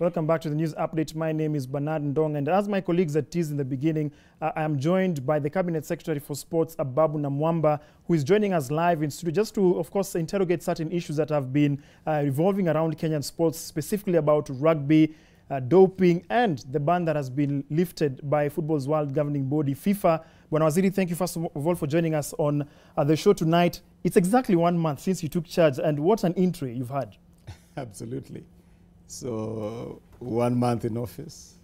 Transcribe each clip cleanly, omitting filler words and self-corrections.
Welcome back to the news update. My name is Bernard Ndong, and as my colleagues had teased in the beginning, I am joined by the Cabinet Secretary for Sports, Ababu Namwamba, who is joining us live in studio just to, of course, interrogate certain issues that have been revolving around Kenyan sports, specifically about rugby, doping, and the ban that has been lifted by football's world governing body, FIFA. Bwana Waziri, thank you first of all for joining us on the show tonight. It's exactly 1 month since you took charge, and what an entry you've had. Absolutely. So 1 month in office,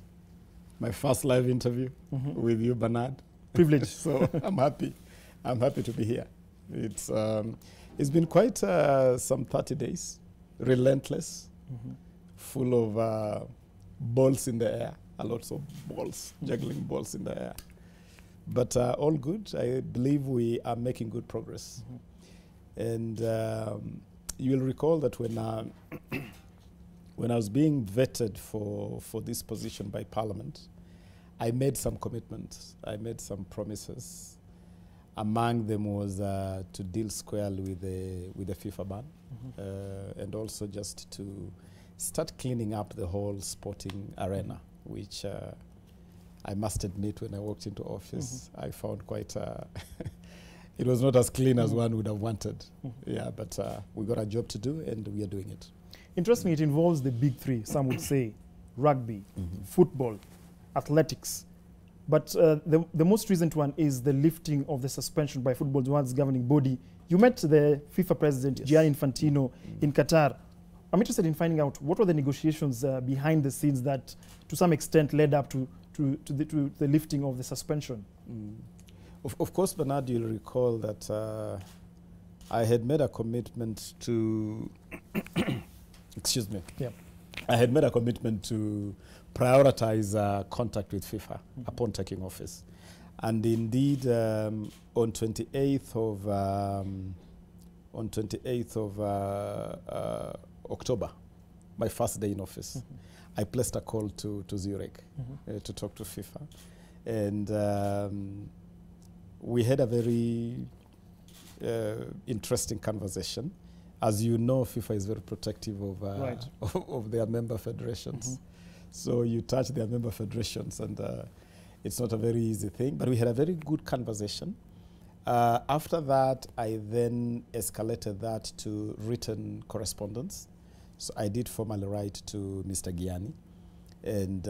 my first live interview with you, Bernard. Privilege. So I'm happy. I'm happy to be here. It's been quite some 30 days, relentless, full of balls in the air, a lot of balls, juggling balls in the air. But all good. I believe we are making good progress. And you'll recall that when I was being vetted for this position by Parliament, I made some commitments. I made some promises. Among them was to deal squarely with the FIFA ban, and also just to start cleaning up the whole sporting arena, which I must admit, when I walked into office, I found quite it was not as clean as one would have wanted. Yeah, but we got a job to do, and we are doing it. Interesting, it involves the big three, some would say, rugby, football, athletics. But the most recent one is the lifting of the suspension by football's world's governing body. You met the FIFA president, Gianni Infantino, in Qatar. I'm interested in finding out what were the negotiations behind the scenes that, to some extent, led up to the lifting of the suspension. Of course, Bernard, you'll recall that I had made a commitment to excuse me. Yeah. I had made a commitment to prioritize contact with FIFA upon taking office. And indeed, on 28th of October, my first day in office, I placed a call to Zurich to talk to FIFA. And we had a very interesting conversation. As you know, FIFA is very protective of, of their member federations. So you touch their member federations, and it's not a very easy thing. But we had a very good conversation. After that, I then escalated that to written correspondence. So I did formally write to Mr. Gianni, and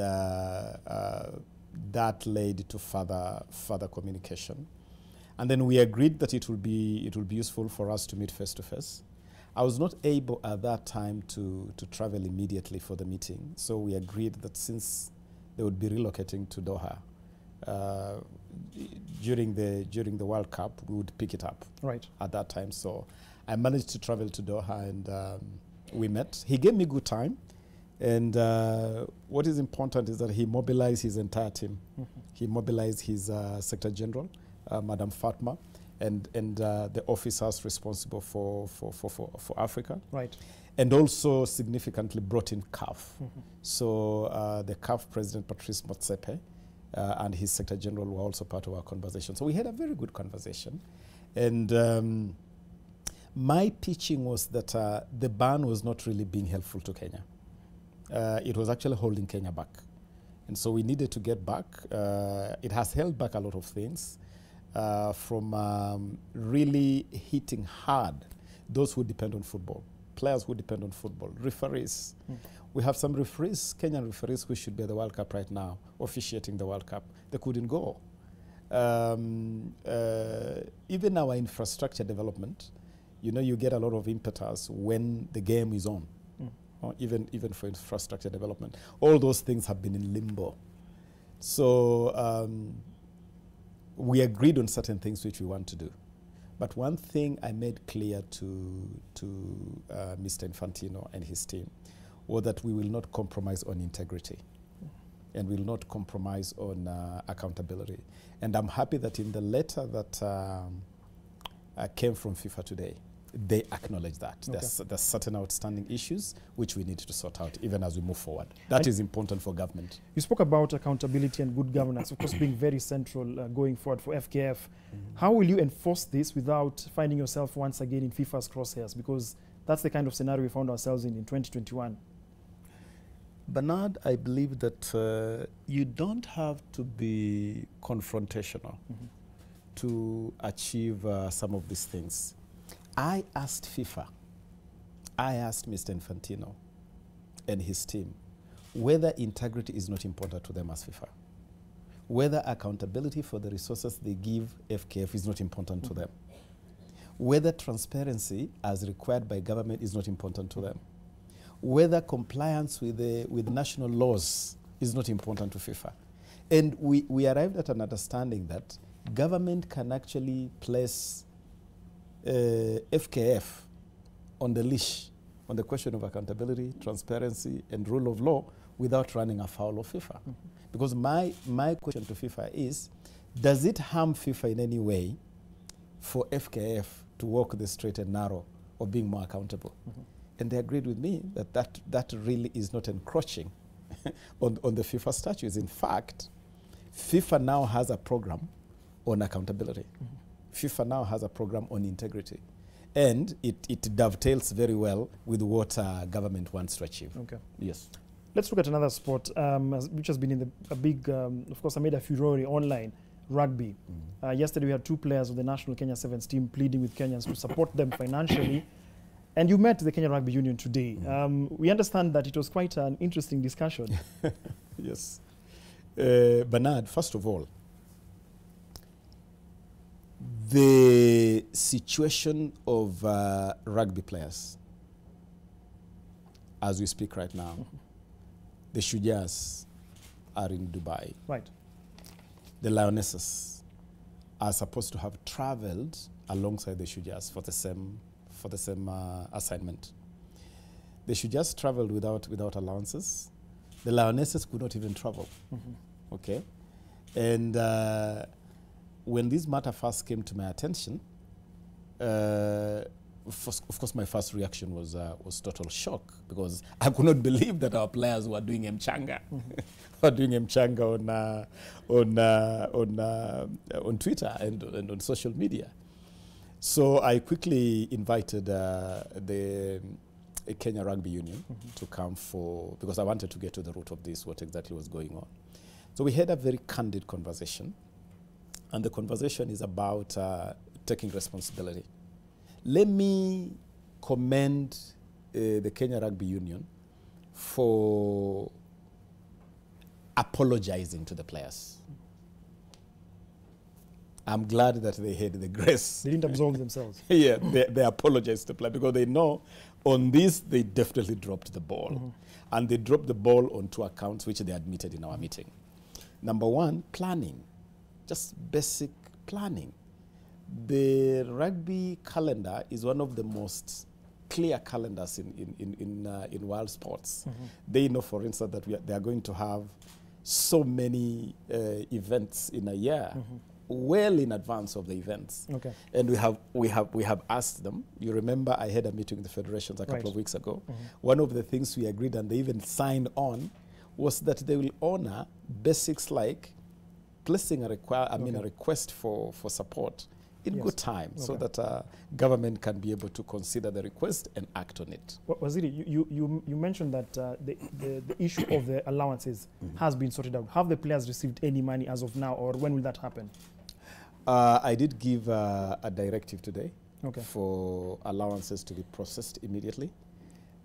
that led to further communication. And then we agreed that it would be useful for us to meet face to face. I was not able at that time to travel immediately for the meeting, so we agreed that since they would be relocating to Doha during the World Cup, we would pick it up at that time. So I managed to travel to Doha, and we met. He gave me good time, and what is important is that he mobilized his entire team. He mobilized his Secretary General, Madam Fatma, and the officers responsible for Africa. And also significantly brought in CAF. So the CAF President, Patrice Motsepe, and his Secretary General were also part of our conversation. So we had a very good conversation. And my pitching was that the ban was not really being helpful to Kenya. It was actually holding Kenya back. And so we needed to get back. It has held back a lot of things. From really hitting hard those who depend on football, players who depend on football, referees. We have some referees, Kenyan referees, who should be at the World Cup right now, officiating the World Cup. They couldn't go. Even our infrastructure development, you know, you get a lot of impetus when the game is on, even for infrastructure development. All those things have been in limbo. So we agreed on certain things which we want to do. But one thing I made clear to Mr. Infantino and his team was that we will not compromise on integrity and will not compromise on accountability. And I'm happy that in the letter that came from FIFA today, they acknowledge that. There's certain outstanding issues which we need to sort out even as we move forward. That is important for government. You spoke about accountability and good governance, of course, being very central going forward for FKF. How will you enforce this without finding yourself once again in FIFA's crosshairs? Because that's the kind of scenario we found ourselves in 2021. Bernard, I believe that you don't have to be confrontational to achieve some of these things. I asked FIFA, I asked Mr. Infantino and his team whether integrity is not important to them as FIFA, whether accountability for the resources they give FKF is not important to them, whether transparency as required by government is not important to them, whether compliance with national laws is not important to FIFA. And we arrived at an understanding that government can actually place FKF on the leash on the question of accountability, transparency, and rule of law without running afoul of FIFA. Because my question to FIFA is, does it harm FIFA in any way for FKF to walk the straight and narrow of being more accountable? And they agreed with me that really is not encroaching on the FIFA statutes. In fact, FIFA now has a program on accountability. FIFA now has a program on integrity. And it dovetails very well with what government wants to achieve. Okay. Yes. Let's look at another sport which has been in a big, of course, made a furore online, rugby. Yesterday we had 2 players of the national Kenya Sevens team pleading with Kenyans to support them financially. And you met the Kenya Rugby Union today. We understand that it was quite an interesting discussion. Yes. Bernard, first of all, the situation of rugby players as we speak right now, the Shujas are in Dubai. Right. The Lionesses are supposed to have traveled alongside the Shujas for the same assignment. They should just travel without allowances. The Lionesses could not even travel. Okay, and when this matter first came to my attention, of course, my first reaction was total shock, because I could not believe that our players were doing mchanga, were doing mchanga on Twitter and on social media. So I quickly invited the Kenya Rugby Union to come because I wanted to get to the root of this, what exactly was going on. So we had a very candid conversation, and the conversation is about taking responsibility. Let me commend the Kenya Rugby Union for apologizing to the players. I'm glad that they had the grace. They didn't absolve themselves. Yeah, they apologized to the player, because they know on this they definitely dropped the ball. And they dropped the ball on 2 accounts, which they admitted in our meeting. Number 1, planning, just basic planning. The rugby calendar is one of the most clear calendars in world sports. They know, for instance, that they are going to have so many events in a year, well in advance of the events. Okay. And we have asked them. You remember I had a meeting with the federations a couple of weeks ago. One of the things we agreed, and they even signed on, was that they will honor basics like placing a request for support in good time, so that government can be able to consider the request and act on it. Waziri, you mentioned that the issue of the allowances has been sorted out. Have the players received any money as of now, or when will that happen? I did give a directive today for allowances to be processed immediately.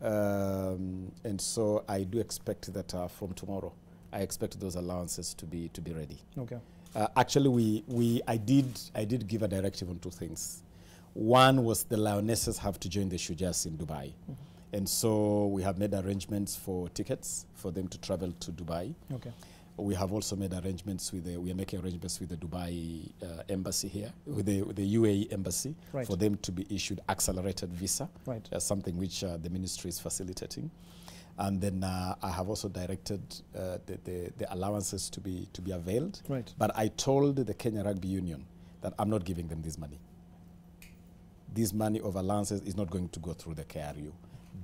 And so I do expect that from tomorrow, I expect those allowances to be ready. Okay. Actually, I did give a directive on 2 things. One was the Lionesses have to join the Shujas in Dubai. And so we have made arrangements for tickets for them to travel to Dubai. Okay. We have also made arrangements we are making arrangements with the Dubai embassy here, with the UAE embassy, for them to be issued accelerated visa, something which the ministry is facilitating. And then I have also directed the allowances to be availed. But I told the Kenya Rugby Union that I'm not giving them this money. This money of allowances is not going to go through the KRU.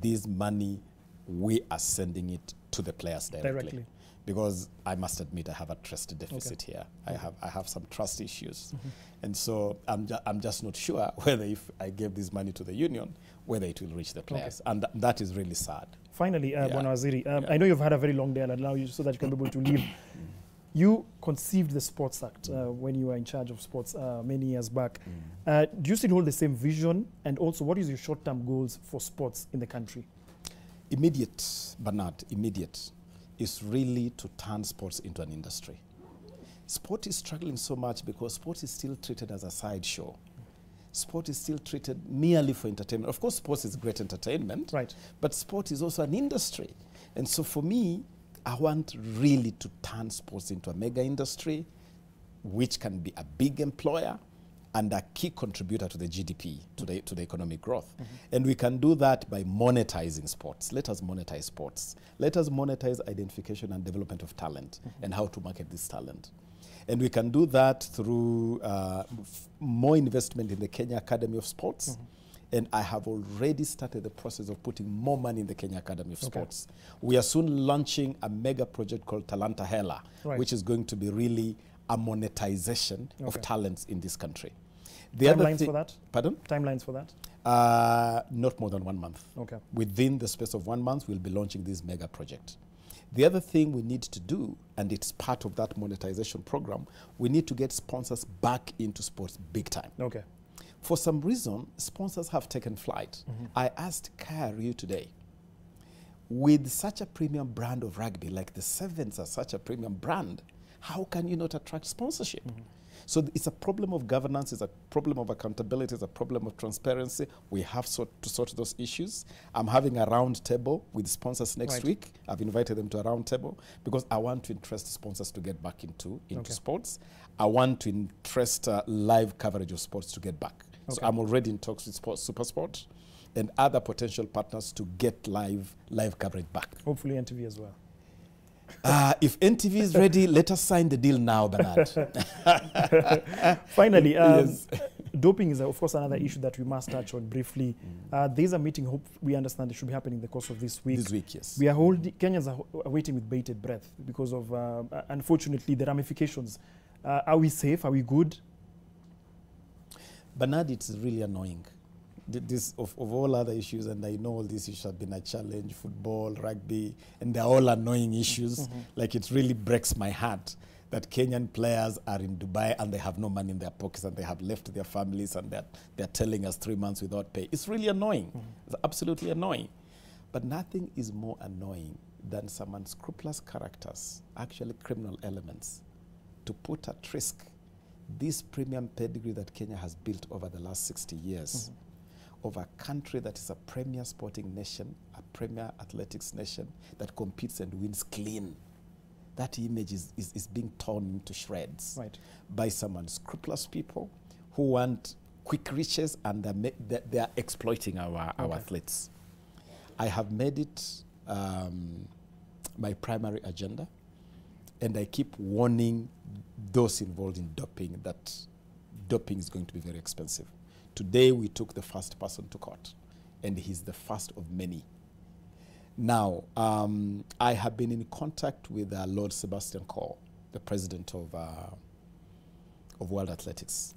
This money, we are sending it to the players directly. because I must admit I have a trust deficit here. I have some trust issues. And so I'm just not sure whether if I gave this money to the union, whether it will reach the players. And that is really sad. Finally, Bwana Waziri, I know you've had a very long day. I'll allow you so that you can be able to leave. You conceived the Sports Act when you were in charge of sports many years back. Do you still hold the same vision? And also, what is your short-term goals for sports in the country? Immediate, Bernard, immediate, is really to turn sports into an industry. Sport is struggling so much because sport is still treated as a sideshow. Sport is still treated merely for entertainment. Of course, sports is great entertainment, right? But sport is also an industry. And so for me, I want really to turn sports into a mega industry, which can be a big employer and a key contributor to the GDP, to the economic growth. And we can do that by monetizing sports. Let us monetize sports. Let us monetize identification and development of talent and how to market this talent. And we can do that through more investment in the Kenya Academy of Sports. And I have already started the process of putting more money in the Kenya Academy of Sports. We are soon launching a mega project called Talanta Hela, which is going to be really a monetization of talents in this country. The Timelines for that? Pardon? Timelines for that? Not more than 1 month. Okay. Within the space of 1 month, we'll be launching this mega project. The other thing we need to do, and it's part of that monetization program, we need to get sponsors back into sports big time. Okay. For some reason, sponsors have taken flight. I asked Kariu today, with such a premium brand of rugby, like the Sevens are such a premium brand, how can you not attract sponsorship? So it's a problem of governance, it's a problem of accountability, it's a problem of transparency. We have to sort those issues. I'm having a round table with sponsors next week. I've invited them to a round table because I want to interest sponsors to get back into sports. I want to interest live coverage of sports to get back. So I'm already in talks with Supersport and other potential partners to get live coverage back. Hopefully NTV as well. If NTV is ready, let us sign the deal now, Bernard. Finally, doping is, of course, another issue that we must touch on briefly. There's a meeting, we understand it should be happening in the course of this week. This week, yes. We are Kenyans are waiting with bated breath because of, unfortunately, the ramifications. Are we safe? Are we good? Bernard, it's really annoying. This of all other issues, and I know all these issues have been a challenge, football, rugby, and they're all annoying issues. Like, it really breaks my heart that Kenyan players are in Dubai and they have no money in their pockets and they have left their families and they're telling us 3 months without pay. It's really annoying. It's absolutely annoying. But nothing is more annoying than some unscrupulous characters, actually criminal elements, to put at risk this premium pedigree that Kenya has built over the last 60 years. Of a country that is a premier sporting nation, a premier athletics nation that competes and wins clean. That image is being torn into shreds by some unscrupulous people who want quick riches and they are exploiting our athletes. I have made it my primary agenda, and I keep warning those involved in doping that doping is going to be very expensive. Today, we took the first person to court, and he's the first of many. Now, I have been in contact with Lord Sebastian Coe, the president of World Athletics.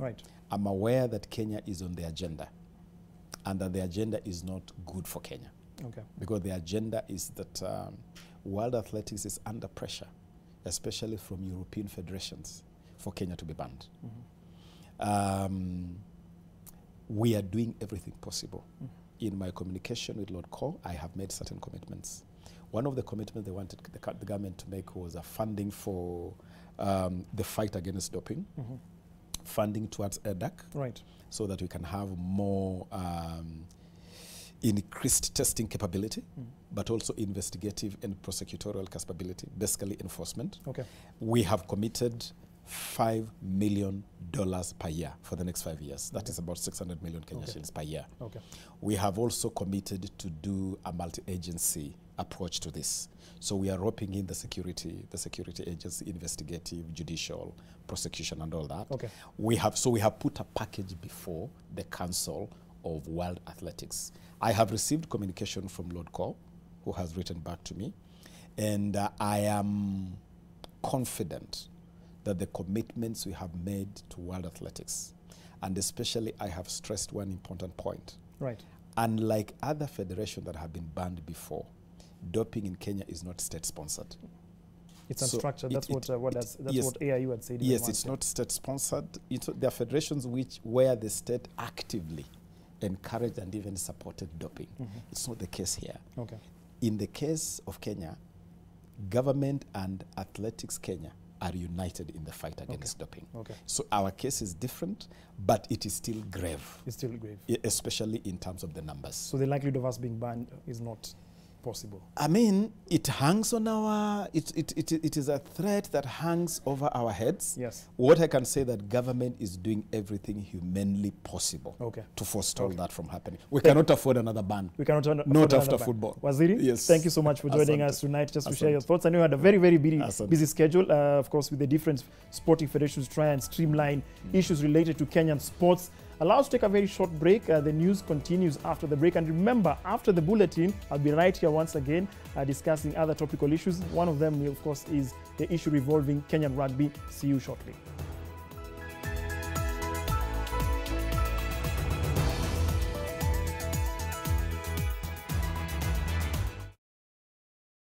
I'm aware that Kenya is on the agenda, and that the agenda is not good for Kenya. Because the agenda is that World Athletics is under pressure, especially from European federations, for Kenya to be banned. We are doing everything possible. In my communication with Lord Coe, I have made certain commitments. One of the commitments they wanted the government to make was a funding for the fight against doping, funding towards EDAC, so that we can have more increased testing capability, but also investigative and prosecutorial capability, basically enforcement. We have committed $5 million per year for the next 5 years. That is about 600 million Kenya shillings per year. We have also committed to do a multi-agency approach to this. So we are roping in the security agency, investigative, judicial, prosecution, and all that. We have put a package before the Council of World Athletics. I have received communication from Lord Coe, who has written back to me, And I am confident that the commitments we have made to World Athletics, and especially I have stressed one important point. Right. Unlike other federations that have been banned before, doping in Kenya is not state-sponsored. It's unstructured. That's what AIU had said. Yes, it's not state-sponsored. There are federations where the state actively encouraged and even supported doping. It's not the case here. Okay. In the case of Kenya, government and Athletics Kenya are united in the fight against doping. Okay. So our case is different, but it is still grave. It's still grave. Especially in terms of the numbers. So the likelihood of us being banned is not possible? I mean, it hangs on our, it is a threat that hangs over our heads. Yes. What I can say that government is doing everything humanly possible to forestall that from happening. We cannot afford another ban. We cannot afford not after football. Waziri, yes. Thank you so much for joining us tonight just to share your thoughts. I know you had a very, very busy schedule, of course, with the different sporting federations to try and streamline issues related to Kenyan sports. Allow us to take a very short break. The news continues after the break. And remember, after the bulletin, I'll be right here once again discussing other topical issues. One of them, of course, is the issue revolving Kenyan rugby. See you shortly.